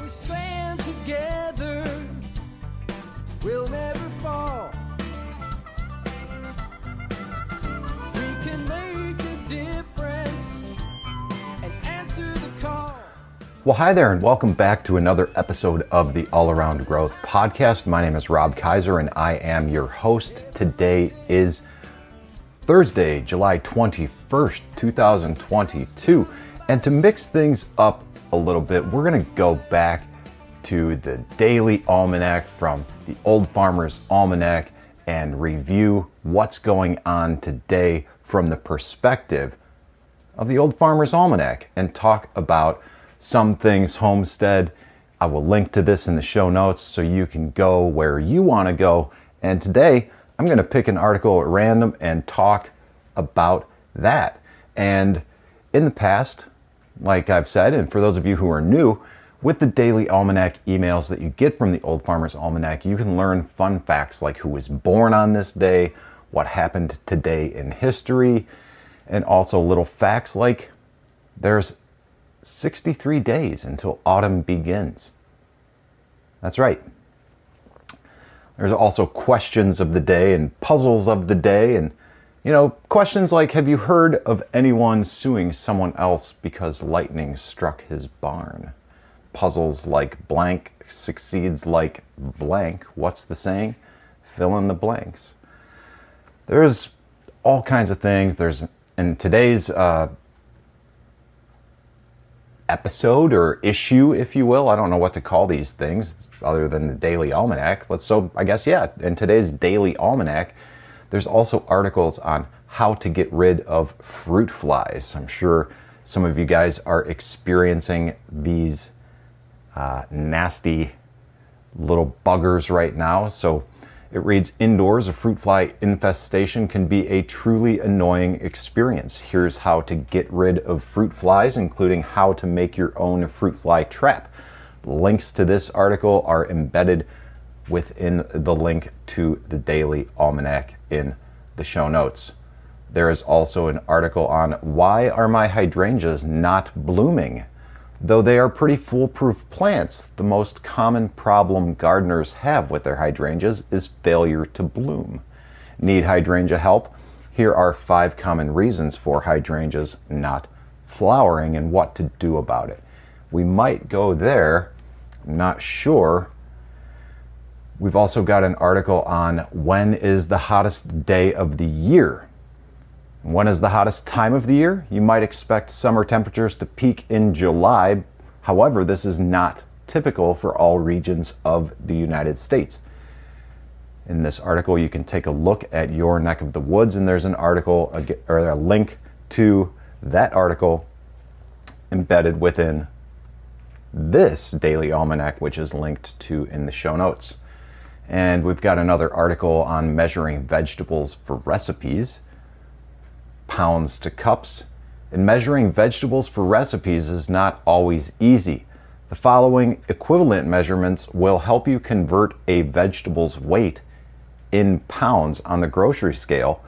We stand together, we'll never fall. We can make a difference and answer the call. Well, hi there, and welcome back to another episode of the All Around Growth podcast. My name is Rob Kaiser, and I am your host. Today is Thursday, July 21st, 2022. And to mix things up a little bit, we're going to go back to the daily almanac from the Old Farmers Almanac and review what's going on today from the perspective of the Old Farmers Almanac and talk about some things homestead. I will link to this in the show notes so you can go where you want to go. And today I'm going to pick an article at random and talk about that. And in the past, like I've said, and for those of you who are new, with the daily almanac emails that you get from the Old Farmers Almanac, you can learn fun facts like who was born on this day, what happened today in history, and also little facts like there's 63 days until autumn begins. That's right. There's also questions of the day and puzzles of the day, and questions like, have you heard of anyone suing someone else because lightning struck his barn? Puzzles like blank succeeds like blank. What's the saying? Fill in the blanks. There's all kinds of things. There's in today's episode or issue, if you will. I don't know what to call these things other than the daily almanac. In today's daily almanac, there's also articles on how to get rid of fruit flies. I'm sure some of you guys are experiencing these nasty little buggers right now. So it reads, indoors, a fruit fly infestation can be a truly annoying experience. Here's how to get rid of fruit flies, including how to make your own fruit fly trap. Links to this article are embedded within the link to the daily almanac in the show notes. There is also an article on why are my hydrangeas not blooming? Though they are pretty foolproof plants, the most common problem gardeners have with their hydrangeas is failure to bloom. Need hydrangea help? Here are 5 common reasons for hydrangeas not flowering and what to do about it. We might go there, I'm not sure. We've also got an article on when is the hottest day of the year. When is the hottest time of the year? You might expect summer temperatures to peak in July. However, this is not typical for all regions of the United States. In this article, you can take a look at your neck of the woods, and there's an article or a link to that article embedded within this daily almanac, which is linked to in the show notes. And we've got another article on measuring vegetables for recipes, pounds to cups. And measuring vegetables for recipes is not always easy. The following equivalent measurements will help you convert a vegetable's weight in pounds on the grocery scale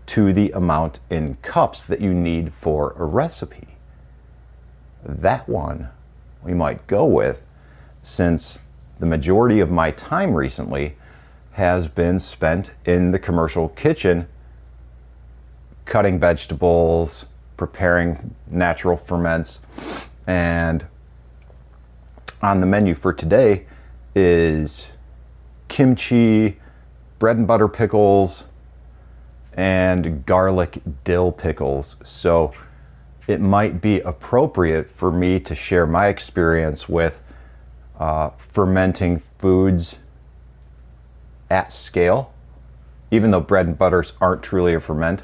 to the amount in cups that you need for a recipe. That one we might go with, since the majority of my time recently has been spent in the commercial kitchen, cutting vegetables, preparing natural ferments, and on the menu for today is kimchi, bread and butter pickles, and garlic dill pickles. So it might be appropriate for me to share my experience with fermenting foods at scale, even though bread and butters aren't truly a ferment.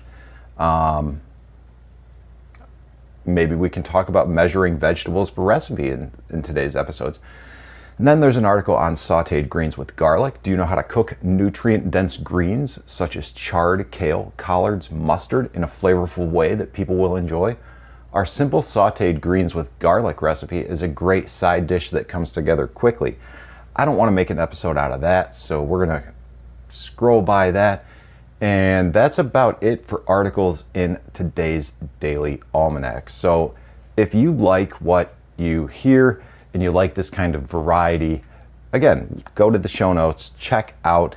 Maybe we can talk about measuring vegetables for recipe in today's episodes. And then there's an article on sauteed greens with garlic. Do you know how to cook nutrient-dense greens such as chard, kale, collards, mustard in a flavorful way that people will enjoy? Our simple sauteed greens with garlic recipe is a great side dish that comes together quickly. I don't want to make an episode out of that, so we're going to scroll by that. And that's about it for articles in today's Daily Almanac. So if you like what you hear, and you like this kind of variety, again, go to the show notes, check out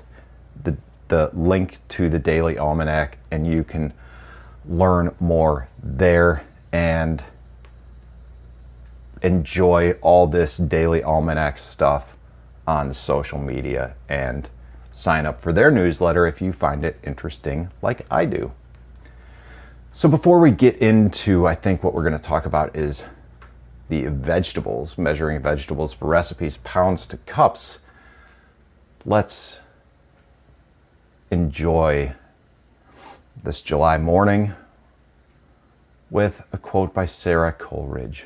the link to the Daily Almanac, and you can learn more there and enjoy all this Daily Almanac stuff on social media, and sign up for their newsletter if you find it interesting like I do. So before we get into, I think what we're going to talk about is the vegetables, measuring vegetables for recipes, pounds to cups. Let's enjoy this July morning with a quote by Sarah Coleridge.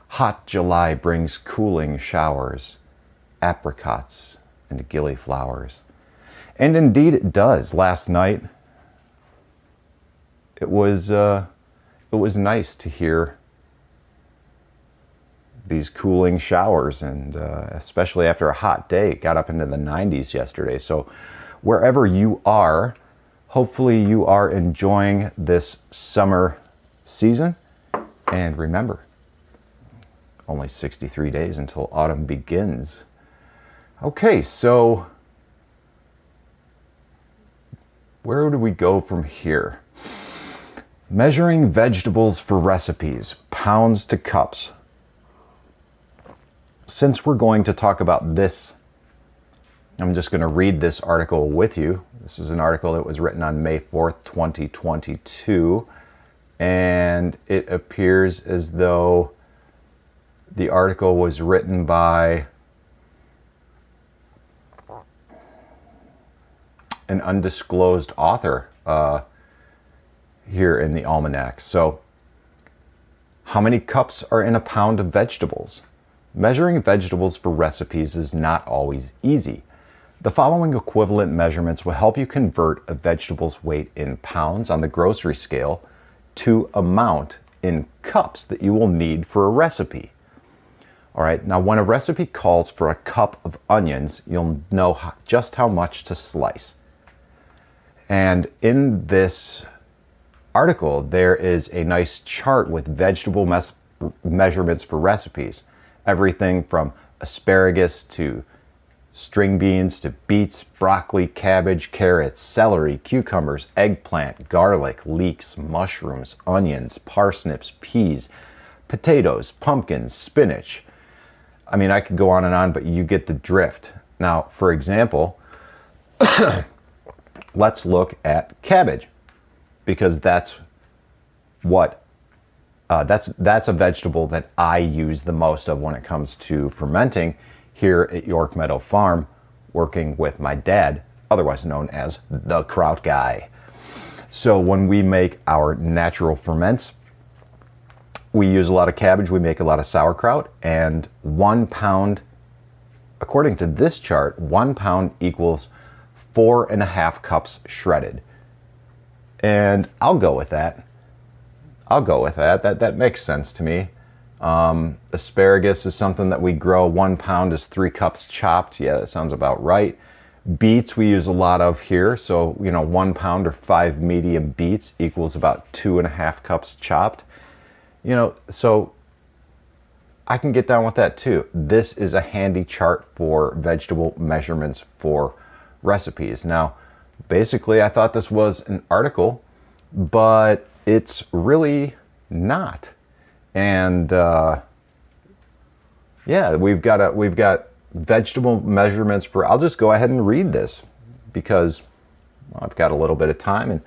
Hot July brings cooling showers, apricots and gillyflowers. And indeed it does. Last night it was nice to hear these cooling showers, and especially after a hot day. It got up into the 90s yesterday. So wherever you are, hopefully you are enjoying this summer season. And remember, only 63 days until autumn begins. Okay, so where do we go from here? Measuring vegetables for recipes, pounds to cups. Since we're going to talk about this, I'm just going to read this article with you. This is an article that was written on May 4th, 2022, and it appears as though the article was written by an undisclosed author here in the almanac. So, how many cups are in a pound of vegetables? Measuring vegetables for recipes is not always easy. The following equivalent measurements will help you convert a vegetable's weight in pounds on the grocery scale to amount in cups that you will need for a recipe. All right, now when a recipe calls for a cup of onions, you'll know just how much to slice. And in this article, there is a nice chart with vegetable measurements for recipes. Everything from asparagus to string beans to beets, broccoli, cabbage, carrots, celery, cucumbers, eggplant, garlic, leeks, mushrooms, onions, parsnips, peas, potatoes, pumpkins, spinach. I mean, I could go on and on, but you get the drift. Now, for example, let's look at cabbage, because that's what that's a vegetable that I use the most of when it comes to fermenting here at York Meadow Farm, working with my dad, otherwise known as the Kraut Guy. So when we make our natural ferments, we use a lot of cabbage, we make a lot of sauerkraut, and 1 pound, according to this chart, 1 pound equals 4.5 cups shredded. And I'll go with that. That makes sense to me. Asparagus is something that we grow. 1 pound is 3 cups chopped. Yeah, that sounds about right. Beets we use a lot of here. So, 1 pound or 5 medium beets equals about 2.5 cups chopped. So I can get down with that too. This is a handy chart for vegetable measurements for recipes. Now, basically, I thought this was an article, but it's really not. And yeah, we've got vegetable measurements for. I'll just go ahead and read this because I've got a little bit of time, and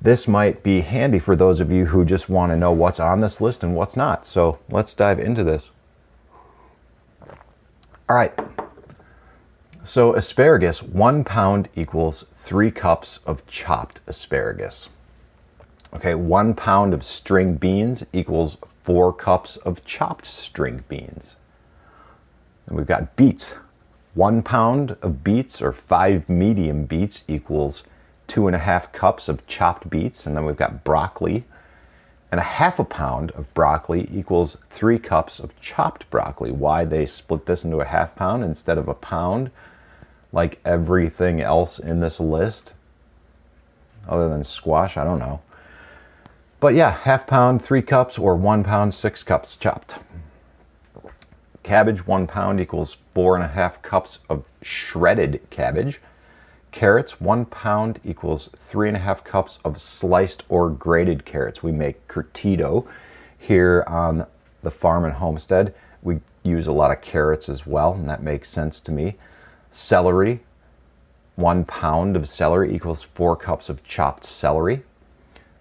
this might be handy for those of you who just want to know what's on this list and what's not. So let's dive into this. All right. So asparagus, 1 pound equals 3 cups of chopped asparagus. Okay, 1 pound of string beans equals 4 cups of chopped string beans. And we've got beets. 1 pound of beets or 5 medium beets equals 2.5 cups of chopped beets. And then we've got broccoli. And 1/2 pound of broccoli equals 3 cups of chopped broccoli. Why they split this into 1/2 pound instead of a pound, like everything else in this list, other than squash, I don't know. But yeah, 1/2 pound, 3 cups, or 1 pound, 6 cups chopped. Cabbage, 1 pound equals 4.5 cups of shredded cabbage. Carrots, 1 pound equals 3.5 cups of sliced or grated carrots. We make curtido here on the farm and homestead. We use a lot of carrots as well, and that makes sense to me. Celery, 1 pound of celery equals 4 cups of chopped celery.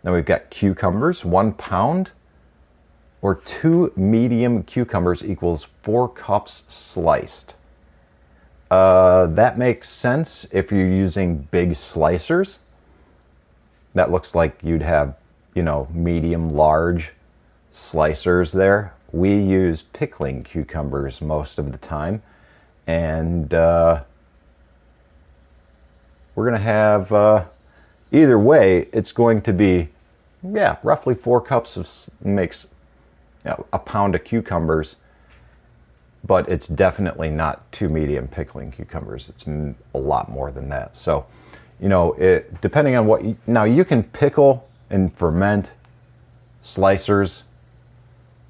Then we've got cucumbers, 1 pound or 2 medium cucumbers equals 4 cups sliced. That makes sense if you're using big slicers. That looks like you'd have, medium, large slicers there. We use pickling cucumbers most of the time. And we're going to have, either way, it's going to be, roughly 4 cups makes a pound of cucumbers. But it's definitely not 2 medium pickling cucumbers. It's a lot more than that. So, depending on what now you can pickle and ferment slicers.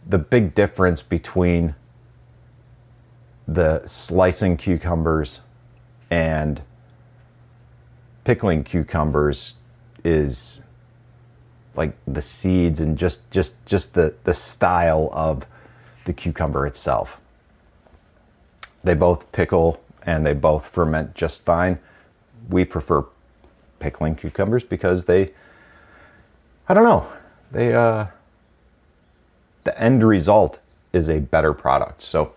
The big difference between the slicing cucumbers and pickling cucumbers is like the seeds and just the style of the cucumber itself. They both pickle and they both ferment just fine. We prefer pickling cucumbers because the end result is a better product. So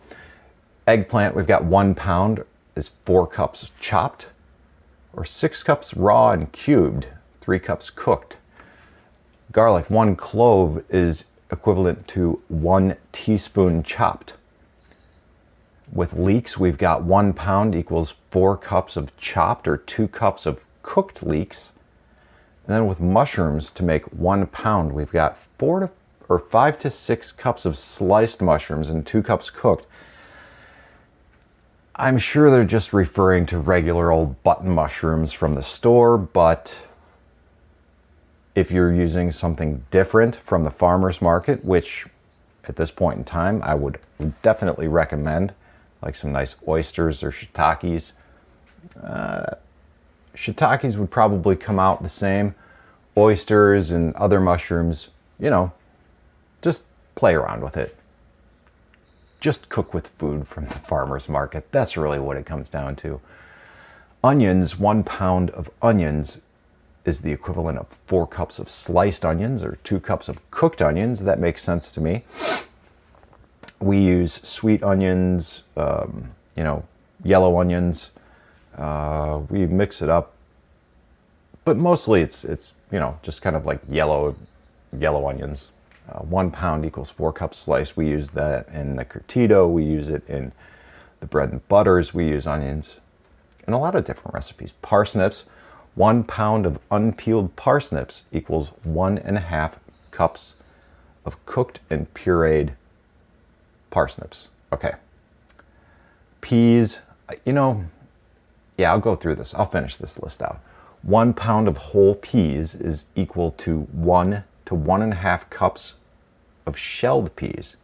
eggplant, we've got 1 pound is 4 cups chopped or 6 cups raw and cubed, 3 cups cooked. Garlic, 1 clove is equivalent to 1 teaspoon chopped. With leeks, we've got 1 pound equals 4 cups of chopped or 2 cups of cooked leeks. And then with mushrooms, to make 1 pound, we've got 5 to 6 cups of sliced mushrooms and 2 cups cooked. I'm sure they're just referring to regular old button mushrooms from the store, but if you're using something different from the farmer's market, which at this point in time I would definitely recommend, like some nice oysters or shiitakes. Shiitakes would probably come out the same. Oysters and other mushrooms, just play around with it. Just cook with food from the farmer's market. That's really what it comes down to. Onions, 1 pound of onions is the equivalent of 4 cups of sliced onions or 2 cups of cooked onions. That makes sense to me. We use sweet onions, yellow onions. We mix it up, but mostly it's just kind of like yellow onions. 1 pound equals 4 cups sliced. We use that in the curtido. We use it in the bread and butters. We use onions in a lot of different recipes. Parsnips, 1 pound of unpeeled parsnips equals 1.5 cups of cooked and pureed parsnips. Okay. Peas, I'll go through this. I'll finish this list out. 1 pound of whole peas is equal to 1 to 1.5 cups of shelled peas.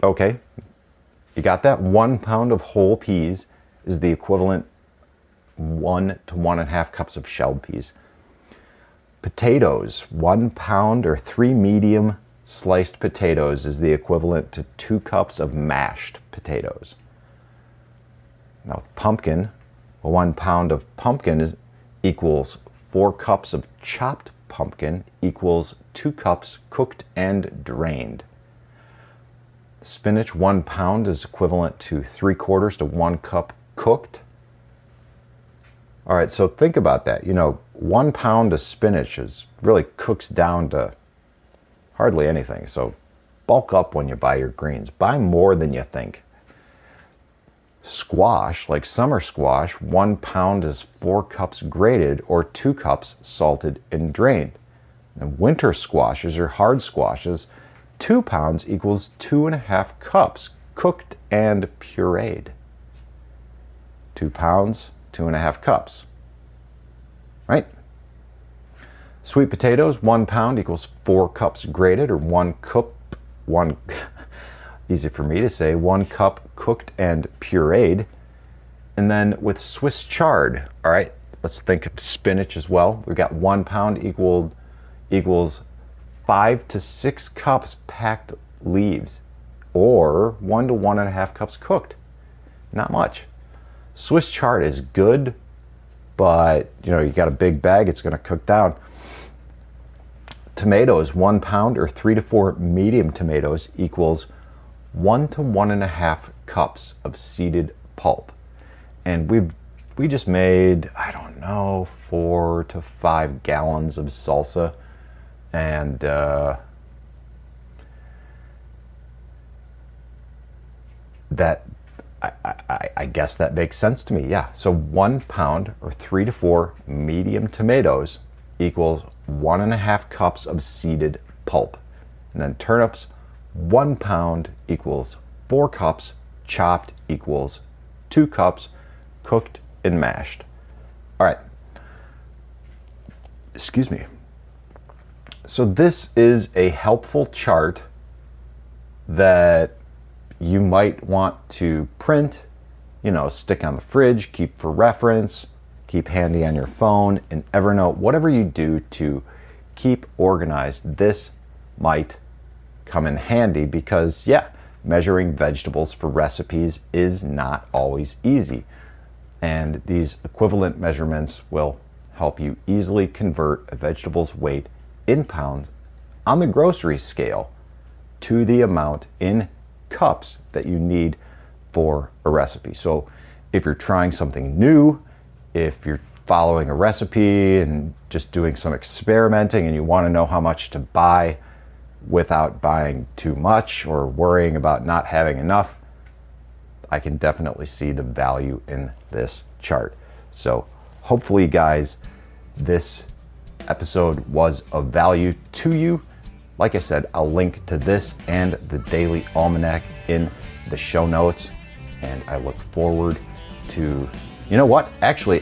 Okay. You got that? 1 pound of whole peas is the equivalent 1 to 1.5 cups of shelled peas. Potatoes, 1 pound or 3 medium sliced potatoes is the equivalent to 2 cups of mashed potatoes. Now with pumpkin, 1 pound of pumpkin equals 4 cups of chopped pumpkin equals 2 cups cooked and drained. Spinach, 1 pound is equivalent to 3/4 to 1 cup cooked. All right, so think about that. 1 pound of spinach really cooks down to hardly anything. So bulk up when you buy your greens. Buy more than you think. Squash, like summer squash, 1 pound is 4 cups grated or 2 cups salted and drained. And winter squashes or hard squashes, 2 pounds equals 2.5 cups cooked and pureed. 2 pounds, 2.5 cups. Right? Sweet potatoes, 1 pound equals 4 cups grated, or one, easy for me to say, 1 cup cooked and pureed. And then with Swiss chard, all right, let's think of spinach as well. We've got 1 pound equals 5 to 6 cups packed leaves, or 1 to 1.5 cups cooked. Not much. Swiss chard is good, but you know, you got a big bag, it's going to cook down. Tomatoes, 1 pound or 3 to 4 medium tomatoes equals 1 to 1.5 cups of seeded pulp. And we just made, I don't know, 4 to 5 gallons of salsa, and that I guess that makes sense to me. Yeah, so 1 pound or 3 to 4 medium tomatoes equals 1.5 cups of seeded pulp. And then turnips, 1 pound equals 4 cups, chopped equals 2 cups, cooked and mashed. All right, excuse me. So this is a helpful chart that you might want to print, you know, stick on the fridge, keep for reference, keep handy on your phone, and Evernote, whatever you do to keep organized. This might come in handy because, yeah, measuring vegetables for recipes is not always easy. And these equivalent measurements will help you easily convert a vegetable's weight in pounds on the grocery scale to the amount in cups that you need for a recipe. So if you're trying something new, if you're following a recipe and just doing some experimenting and you want to know how much to buy without buying too much or worrying about not having enough, I can definitely see the value in this chart. So hopefully, guys, this episode was of value to you. Like I said, I'll link to this and the Daily Almanac in the show notes, and I look forward to, you know what, actually,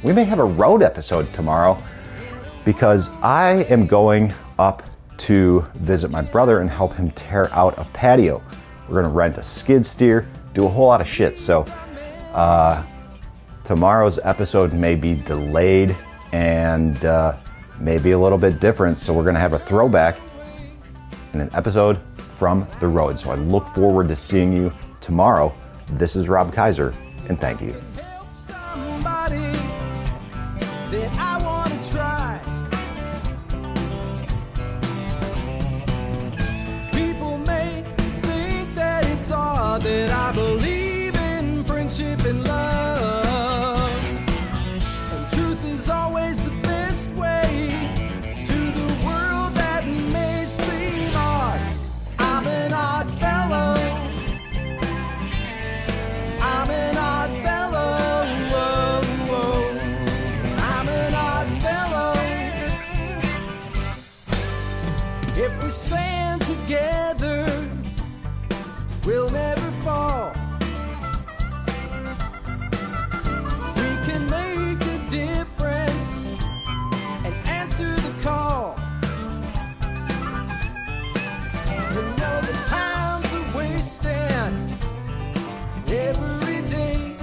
we may have a road episode tomorrow, because I am going up to visit my brother and help him tear out a patio. We're gonna rent a skid steer, do a whole lot of shit. So tomorrow's episode may be delayed and maybe a little bit different. So we're gonna have a throwback and an episode from the road. So I look forward to seeing you tomorrow. This is Rob Kaiser, and thank you. Help somebody that I want to try. People may think that it's all that I believe in friendship and love. And truth is always the best way to the world that may seem odd. I'm an odd fellow. I'm an odd fellow. Whoa, whoa. I'm an odd fellow. If we stand together, we'll never fall. We can make a difference and answer the call. You know the times are wasting every day,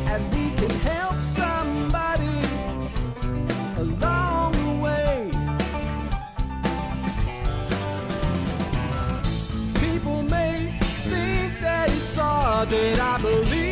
and we can help somebody along the way. People may think that it's all that I believe